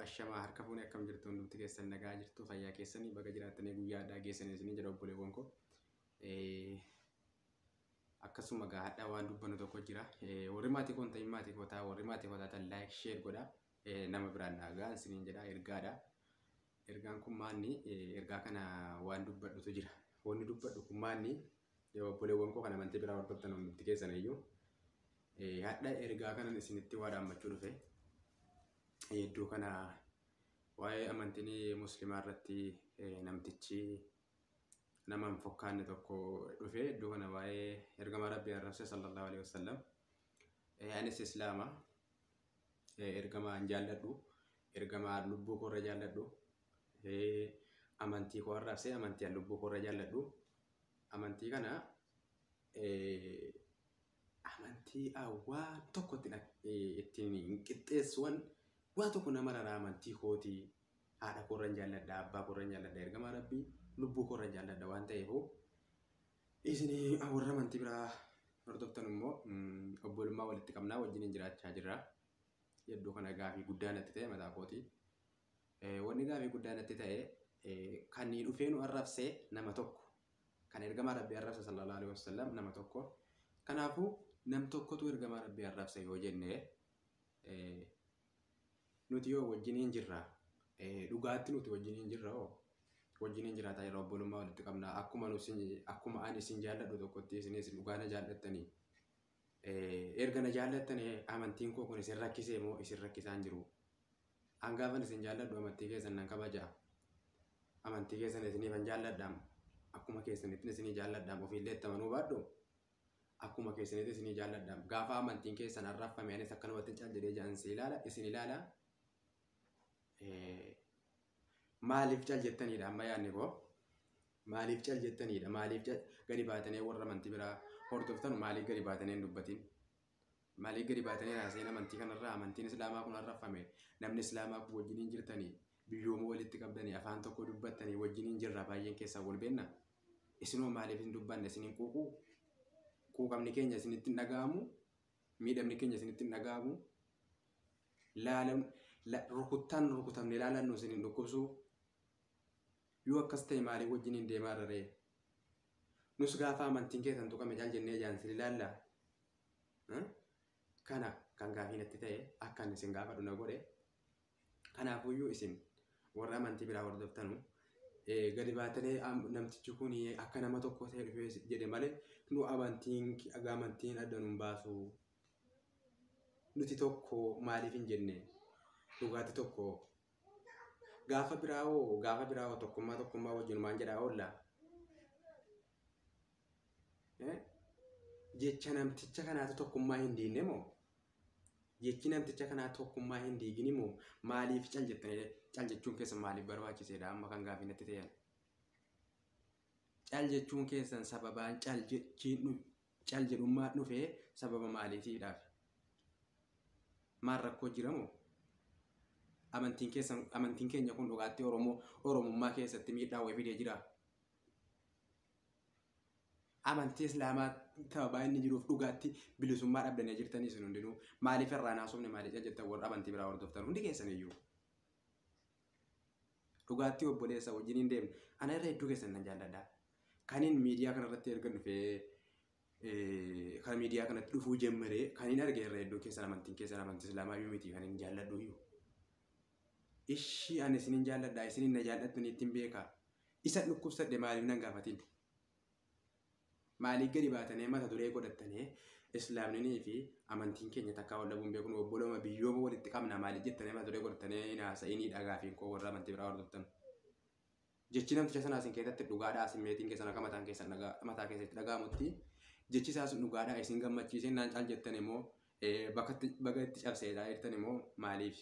ashamaa harka fuunee akkam jirtu hundumti keessan nagaa jirtu fayyaa keessanii baga jiraatanii guyyaa addaa geessanii isin jedha obboleewwan koo. Akkasuma gaadhaa waan dubbanu tokko jira. Warri maatii kun ta'in maatii kootaa warri maatii kootaa tan like share godha. Nama biraan nagaa isiniin jedha ergaadha. Ergaan kun maanni ergaa kana waan dubbadhutu jira. Wanni dubbadhu kun maanni obboleewwan koo kana amantii biraa hordoftan hundumti keessan iyyuu. Hadha ergaa kana isinitti waa dhaammachuu dhufe. Iddoo kana waa'ee amantii muslimaa irratti namtichi nama hin fakkaanne tokko dhufe iddoo kana waa'ee ergamaa Rabbii arrabse sallallahu alaihi wasallam. Anis islaama ergamaa hin jaalladhu ergamaa lubbuu koo irra jaalladhu amantii koo arrabse amantii lubbuu koo irra jaalladhu amantii kana amantii waan tokkotti ittiin qixxeessuun waan tokko nama raraa amantii kooti haadha koo irra jaalladha abbaa koo irra jaalladha ergamaa Rabbii lubbuu koo irra jaalladha waan ta'eef isin warra amantii biraa hordoftan immoo obbolummaa walitti qabnaa wajjin jiraachaa jirra. Iddoo kana gaafii guddaa natti ta'e mataa kooti. Wanni gaafii guddaa natti ta'e kan ni dhufee nu arrabsee nama tokko kan ergamaa Rabbii arrabse sallallahu alaihi wasallam nama tokko. Kanaafuu nam tokkotu ergamaa Rabbii arrabse yoo jenne nuti yoo wajjin jirra dhugaatti nuti wajjin jirra wajjin jiraataa yeroo obbolummaa walitti qabna akkuma ani isin jaalladhu tokkotti isinis dhugaana jaallattanii erga na jaallattanii amantiin koo kun isin rakkisee moo isin rakkisaan jiru hangaafan isin jaalladhu amantii keessan nan kabaja amantii keessan isiniif hin jaalladhaam akkuma keessanitti isinii jaalladhaam ofiillee itti amanuu baadhu akkuma keessanitti isinii jaalladhaam gaafa amantiin keessan arraffame anis akkanumatti caal jedhee jaansi ilaala isin ilaala maaliif cal jettanidha amma yaadni koo maaliif cal jettanidha maaliif gadi baatanii warra amantii biraa hordoftan maaliif gadi baatanii hin dubbatin maaliif gadi baatanii haaseen amantii kanarraa amantiin islaamaa kun arraffame namni islaamaa kun wajjiniin jirtanii biyyooma walitti qabdanii afaan tokko dubbattanii wajjiniin jirra baay'een keessaa wal beenna isinoo maaliif hin dubbanne isiniin quuqamni keenya isinitti hin dhaga'amu miidhamni keenya isinitti hin dhaga'amu rukuttaan rukutamne ilaalannu isiniin dhukkubsu yoo akkas ta'e maaliif wajjiniin deemaa raree nus gaafa amantiin keessan tuqame caal jennee jaansi ilaalla kana kan gaafii natti ta'e akkan isin gaafadhu na godhe kanaafuyyuu isin warra amantii biraa hordoftanu gadi baatanii namtichi kun akka nama tokko ta'e dhufee jedhe malee nu amantiin adda nun baasu nuti tokko maaliif hin jenne dhugaatti tokko gaafa biraawoo tokkummaa wajjinumaan jedhaa oolla jecha namticha kanaatu tokkummaa hin diinne moo jechi namticha kanaa tokkummaa hin diigini moo maaliif cal jechuun keessan maaliif barbaachiseedha amma kan gaafii natti ta'an cal jechuun keessan sababaan cal jedhummaa dhufee sababa maaliitiidhaaf maal rakkoo jira moo amantiin keenya kun dhugaatti oromummaa keessatti miidhaa wayii fidee jira amantii islaamaa sababaa inni jiruuf dhugaatti bilisummaa dhabdanii jirtanii isin hundinuu maaliif irraa naasofne maaliif jettan warra amantii biraa hordoftan hundi keessan iyyuu dhugaatti obboleessa wajjiniin deemne ana irra hedduu keessan nan jaalladha kaniin miidiyaa kanarratti erga dhufee kan miidiyaa kanatti dhufuu jemmeree kaniin arge irra hedduu keessan amantii islaamaa iyyuu miti kaniin jaalladhu iyyuu ishii ani isiniin jaalladha isiniin na jaallattanii ittiin beekaa isa dhukkubsadhe maaliif nan gaafatin maaliif gadi baatanii mata duree godhattanii islaamninii fi amantiin keenya takkaa wal dhabuun beeknu obboloma biyyooma walitti qabna maaliif jettanii mata duree godhattanii naasa'inii dhagaafiin koo warra amantii biraa hordoftan jechi namticha sanaa isin keessatti dhugaadhaa isin meetiin keessan akka mataa keessatti dhaga'amutti jechi isaas dhugaadhaa isin gammachiiseen naan caal jettan immoo bakka itti cabseedhaa jettan immoo maaliif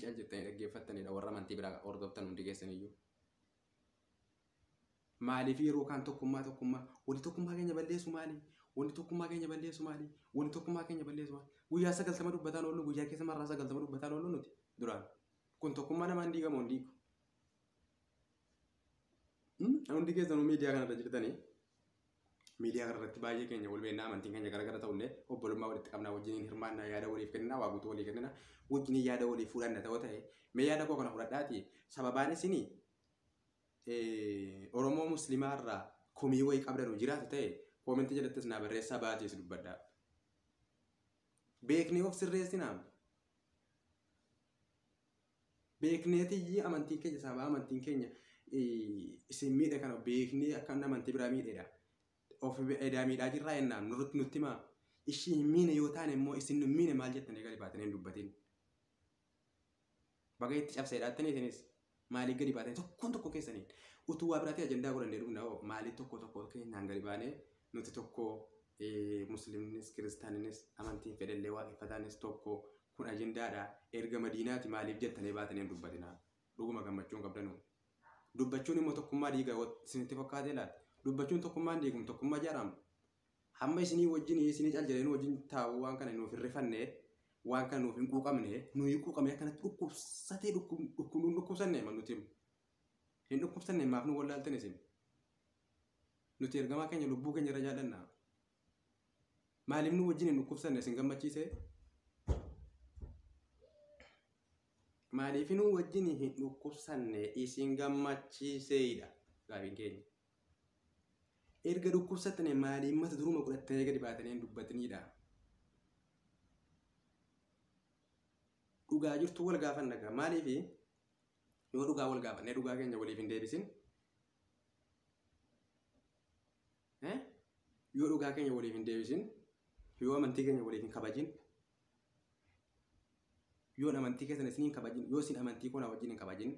cal jettanii dhaggeeffattanidha warra amantii biraa hordoftan hundi keessan iyyuu maaliif yeroo kaan tokkummaa wanti tokkummaa keenya balleessu maali wanti tokkummaa keenya balleessu maali guyyaa 90 dubbataan oollu guyyaa keessa marraa 90 dubbataan oollu nuti duraan kun tokkummaa namaan diigamu hundi hundi keessanuu miidiyaa kanarra jirtanii miidiyaa kanarratti baay'ee keenya wal beennaa amantiin keenya garagara ta'ullee obbolummaa walitti qabnaa wajjiniin hirmaannaa yaada waliif kennina waa guutuu walii kennina wajjiniin yaada waliif fudhanna ta'uu ta'e mee yaada koo kana fudhadhaati sababaan isinii Oromoo muslimaa irraa komii wayii qabdanu jiraatu ta'e koomentii jalattis naa barreessaa baatees dubbadhaa. Beeknee of sirreessinaa. Beekneetiyyi amantiin keenya sababa amantiin keenya isin miidha kana beeknee akka amantii biraa miidheedha. Of edaa miidhaa jirraa ennaan nurratti nutti himaa. Ishii hin miine yoo taane immoo isin hin miine maal jettanii gadi baatanii hin dubbatin. Baga itti cabsee dhaattanii isinis maaliif gadi baatanii tokkoon tokko keessaniin utuu waa biraatti ajandaa godhannee dhumna hoo maaliif tokko keenyaan gadi baanee nuti tokko musliimnis kiristaaninis amantiin fedhallee waaqeffataanis tokko kun ajandaadha erga madiinaati maaliif jettanii baatanii hin dubbatinaa dhuguma gammachuun qabdanuu. Dubbachuun immoo tokkummaa dhiigaa isinitti fakkaatee laata dubbachuun tokkummaan dhiigum tokkummaa jaaramu hamma isinii wajjin isinii caljaleen wajjin taa'u waan kana nuuf hin rifannee waan kana nuuf hin quuqamne nuyi quuqamee akkanatti dhukkubsatee dhukkubnuun dhukkubsanne nuti hin dhukkubsanne maaf nu wallaaltan isin nuti ergamaa keenya lubbuu keenya irra jaalannaa maaliif nu wajjin hin dhukkubsanne isin gammachiisee maaliif nu wajjin hin dhukkubsanne isin gammachiiseedha gaafiin keenya erga dhukkubsattane maaliif mata duruma godhattanii gadi baatanii hin dubbatiniidha. Dhugaa jirtu wal gaafanna gaa maaliif yoo dhugaa wal gaafannee dhugaa keenya waliif hin deebisin yoo dhugaa keenya waliif hin deebisin yoo amantii keenya waliif hin kabajin yoo amantii keessan isin hin kabajin yoo isin amantii koonaa wajjin hin kabajin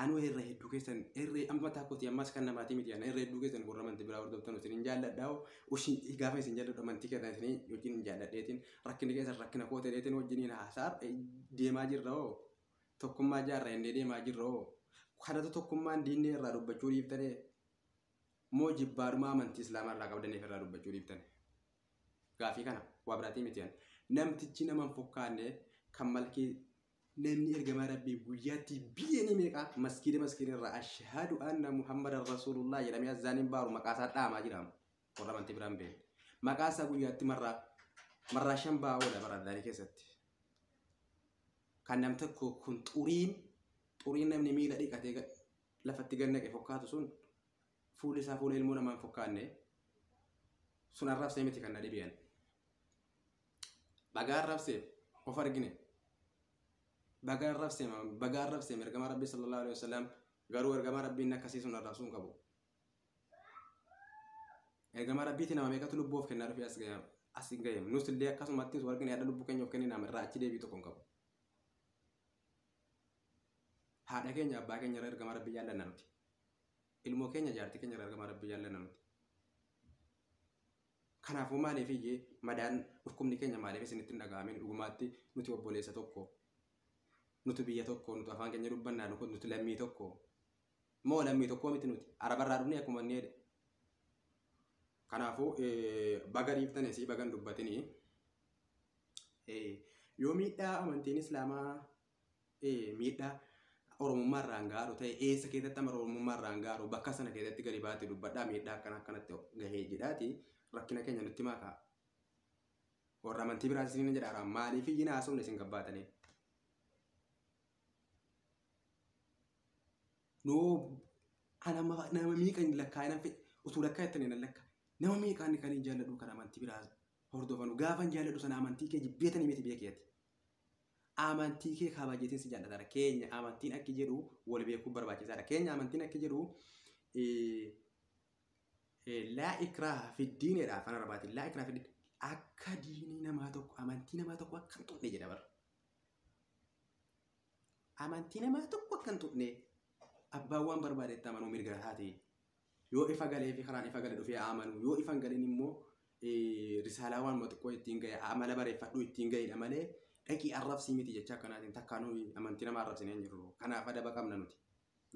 anu irra hedduu keessan irree amma taakoti ammas kan namaatii miti ana irra hedduu keessan warra amantii biraa hordoftan isin hin jaalladhaa ushi gaafa isin jaalladhu amantii keessan isin wajjin hin jaalladheetiin rakkina keessan rakkina kooteetiin wajjiniin haasaar deemaa jirra hoo tokkummaa jaarraa inni deemaa jirra hoo kanatu tokkummaan diinni irraa dubbachuu dhiiftanii moo jibbaadhuma amantii islaamaa irraa qabdaniif irraa dubbachuu dhiiftanii gaafii kana waa biraatii miti namtichi nama hin fakkaanne kan malkii namni ergamaa rabbii guyyaatti biyyanii meeqa maskiida irraa ashhadu anna muhammadan rasulullah jedhamee azaaniin baaru maqaasaa dhaamaa jiraama warra amantii biraan beeku maqaasaa guyyaatti marraa 5 baa'oodha baraddaanii keessatti kan nam tokko kun xuriin namni miila dhiqatee lafatti gannaqe fakkaatu sun fuulli isaa fuula ilmoo namaa hin fakkaanne sun arrabsee miti kan na dhibiyan bagaa arrabsee of argine bagaa arrabsee ergamaa rabbii sallallahu alaihi wasallam garuu ergamaa rabbiin akkasii sun arrabsuun qabu ergamaa rabbiitti nama meeqatu lubbuu of kennaa dhufee as hin gaheem nus illee akkasumatti su argine yaada lubbuu keenya of kennina irraa achi deebii tokko hin qabu haadha keenya abbaa keenya irraa ergamaa rabbii jaallanna nuti ilmoo keenya jaartii keenya irraa ergamaa rabbii jaallanna nuti kanaafuu maaliif iyyee madaan dhukkubni keenya maaliif isinitti hin dhaga'amin dhugumaatti nuti obboleessa tokko nuti biyya tokko nuti afaan keenya dubbannaa nuti lammii tokko moo lammii tokko miti nuti arabarraa dhufnee akkuma inni jedhe kanaafuu baga dhiiftanii si bagan dubbatinii yoo miidhaa amantiin islaamaa miidhaa oromummaa irraan gaaru ta'e eessa keessatti amma oromummaa irraan gaaru bakka sana keessatti gadi baate dubbadhaa miidhaa akkanatti gahee jedhaati rakkina keenya nutti maakaa warra amantii biraas isin jedhaara maaliif iyyina haasofne isin gabbaatanii no nama miiqan lakkaa'ina utuu lakkaa'ettanii nan lakka nama miiqaan kan hin jaalladhu kan amantii biraas hordofanu gaafa hin jaalladhu sana amantii kee jibbeetanii miti beekeeti amantii kee kabajeetiin si jaallataadha keenya amantiin akki jedhu wal beekuu barbaachisaadha keenya amantiin akki jedhu laa ikraaha fi diinidha afaan arabaatiin laa ikraaha fi diin akka diinii namaa tokko amantii namaa tokko akka hin tuqne jedha bara amantii namaa tokko akka hin tuqne abbaan waan barbaadetti amanuu mirga taate yoo ifa galee fi karaan ifa galee dhufee amanu yoo ifan galeen immoo risaalaa waan xiqqoo ittiin gahe amala bareeffadhu ittiin gaheedha malee dhaqii arrabsii miti jecha akkanaatiin takkaanuu amantii nama arrabsinee hin jirru kanaaf adaba qabna nuti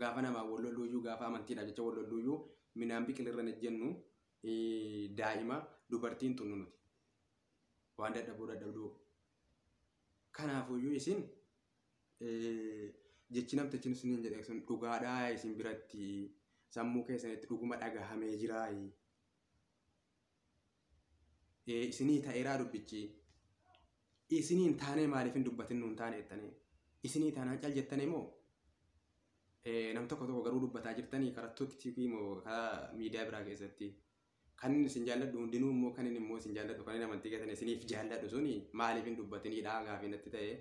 gaafa namaa wallolluuyyuu gaafa amantiidha jecha wallolluuyyuu minaan biqilirra nejjennu daa'ima dubartiin tunnu nuti waan dadhabduu kanaafuyyuu isin jechi namtichi isin hin jedhe sun dhugaadhaa isin biratti sammuu keessanitti dhuguma dhagahamee jiraayi isinii ta'eeraa dubbichi isiniin taanee maaliif hin dubbatin nuun taane jettanii isinii taanaan cal jettanii moo nam tokko garuu dubbataa jirtanii karaa tiktookii moo karaa miidiyaa biraa keessatti kan isin jaalladhu hundinuu immoo kan inni immoo isin jaalladhu kan inni amantii keessan isiniif jaalladhu suni maaliif hin dubbatinidha gaafii natti ta'e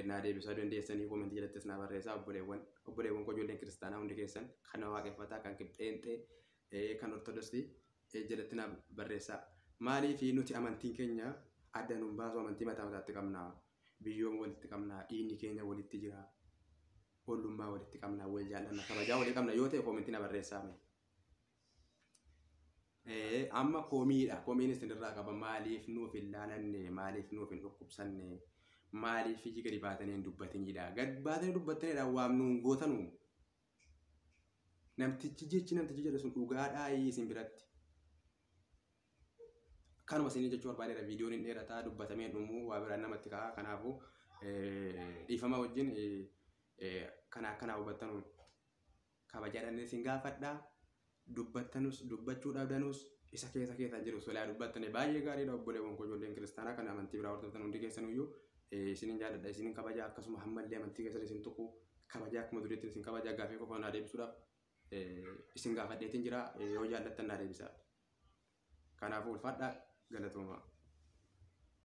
naa deebisuu dandeessanii komentii jalatti naa barreessaa obboleewwan koo ijoolleen kiristaanaa hundi keessan kan waaqeffataa kan qibxeenxee kan ortodoksii jalatti naa barreessaa maaliif nuti amantiin keenya adda nuun baasu amantii mataa mataatti qabna biyyoon walitti qabna dhiigni keenya walitti jira ollummaa walitti qabna wal jaallanna kabajaa walii qabna yoo ta'e komentii naa barreessaa amma komiin isinirraa qaba maaliif nuuf hin laalanne maaliif nuuf hin dhukkubsanne maaliif iji gadi baatanii hin dubbatinidha gad baatanii dubbataniidha waan nuun gootanu namtichi jedhu sun dhugaadhaa isin biratti kanuma isinii jechuu barbaadeera viidiyoon hin dheerataa dubbatamee dhumuu waa biraan namatti ka'a kanaafuu dhiifama wajjin kanaa hubattanuun kabajaadhaan isin gaafadhaa dubbattanus dubbachuu dhabdanus isa keessa jiru solaa dubbattane baay'ee gaariidha obboleewwan koo ijoolleen kiristaanaa kan amantii biraa hordoftan hundi keessanuyyuu isinin jaalladha isinin kabajaa akkasuma hammallee amantii keessan isin tuqu kabajaa akkuma duriitti isin kabajaa gaafii qofa naa deebisuudhaaf isin gaafadheetiin jira yoo jaallattan naa deebisaa kanaafuu ulfaadhaa galatooma.